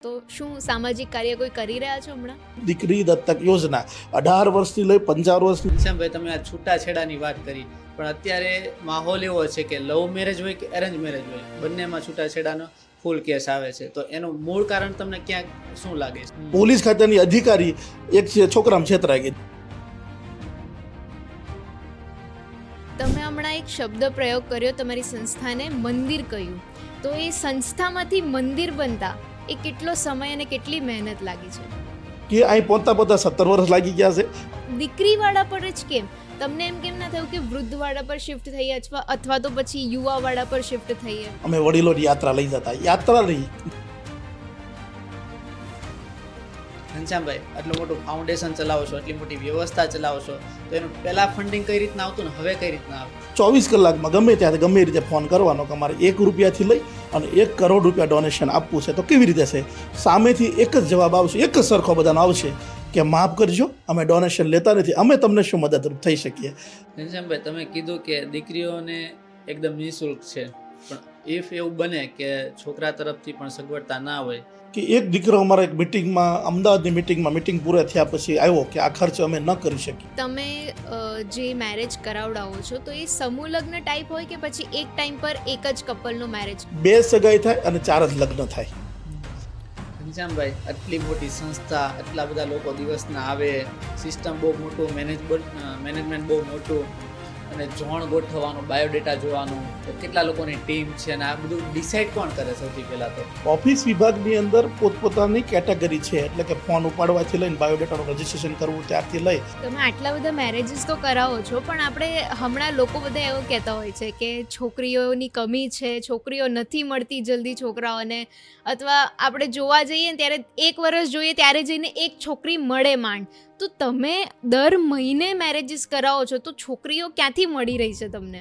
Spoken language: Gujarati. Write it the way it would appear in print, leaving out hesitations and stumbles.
તો શું સામાજિક કાર્ય કોઈ કરી રહ્યા છો હમણાં? દીકરી દત્તક યોજના 18 વર્ષથી લઈ 55 વર્ષની. શ્યામભાઈ, તમે આ છૂટાછેડાની વાત કરી, પણ અત્યારે માહોલ એવો છે કે લવ મેરેજ હોય કે એરેન્જ મેરેજ હોય, બંનેમાં છૂટાછેડાનો ફૂલ કેસ આવે છે. તો એનું મૂળ કારણ તમને ક્યાંક શું લાગે છે? પોલીસ ખાતાની અધિકારી એક છોકરામાં છેતરાઈ ગઈ. તમે હમણાં એક શબ્દ પ્રયોગ કર્યો, તમારી સંસ્થાને મંદિર કહ્યું. તો એ સંસ્થામાંથી મંદિર બનતા એ કેટલો સમય અને કેટલી મહેનત લાગી છે? કે અહીં પોતા 17 વર્ષ લાગી ગયા છે. દીકરીવાળા પર જ કેમ? તમને એમ કેમ ના થયું કે વૃદ્ધવાળા પર શિફ્ટ થઈએ અથવા તો પછી યુવાવાળા પર શિફ્ટ થઈએ? અમે વડીલોની યાત્રા લઈ જતા. યાત્રા નહીં, ઘનશ્યામભાઈ, આટલું મોટું ફાઉન્ડેશન ચલાવો છો, આટલી મોટી વ્યવસ્થા ચલાવો છો, તો એનું પહેલા ફંડિંગ કઈ રીતના આવતું ને હવે કઈ રીતના આવે? 24 કલાકમાં ગમે ત્યારે ગમે રીતે ફોન કરવાનો કે અમારે 1 રૂપિયાથી લઈ અને 1 કરોડ રૂપિયા ડોનેશન આપવું છે. તો કેવી રીતે છે? સામેથી એક જ જવાબ આવશે, એક જ સરખો બધાનો આવશે કે માફ કરજો, અમે ડોનેશન લેતા નથી, અમે તમને શું મદદરૂપ થઈ શકીએ. ઘનશ્યામભાઈ, તમે કીધું કે દીકરીઓને એકદમ નિઃશુલ્ક છે, પણ ઇફ એવું બને કે છોકરા તરફથી પણ સગવડતા ના હોય કે એક દીકરો અમારા એક મિટિંગમાં, અમદાવાદની મિટિંગમાં મિટિંગ પૂરા થયા પછી આવ્યો કે આ ખર્ચ અમે ન કરી શકીએ. તમે જે મેરેજ કરાવડાવો છો તો એ સમૂહ લગ્ન ટાઈપ હોય કે પછી એક ટાઈમ પર એક જ કપલનું મેરેજ? 2 સગાઈ થાય અને 4 જ લગ્ન થાય. ઘનશ્યામભાઈ, આટલી મોટી સંસ્થા, આટલા બધા લોકો દિવસના આવે, સિસ્ટમ બહુ મોટું, મેનેજમેન્ટ બહુ મોટું, અને જોણ ગોઠવવાનું, બાયોડેટા જોવાનું, તો કેટલા લોકોની ટીમ છે, અને આ બધું ડિસાઇડ કોણ કરે? સૌથી પહેલાં તો ઓફિસ વિભાગની અંદર પોતપોતાની કેટેગરી છે, એટલે કે ફોન ઉપાડવાથી લઈને બાયોડેટાનું રજીસ્ટ્રેશન કરવું ત્યારથી લઈ. તમે આટલા બધા મેરેજીસ તો કરાવો છો, પણ આપણે હમણાં લોકો બધા એવું કહેતા હોય છે કે છોકરીઓની કમી છે, છોકરીઓ નથી મળતી જલ્દી છોકરાઓને, અથવા આપણે જોવા જઈએ ત્યારે 1 વર્ષ જોઈએ ત્યારે જઈને એક છોકરી મળે માંડ. તો તમે દર મહિને મેરેજીસ કરાવો છો, તો છોકરીઓ ક્યાંથી મળી રહી છે તમને?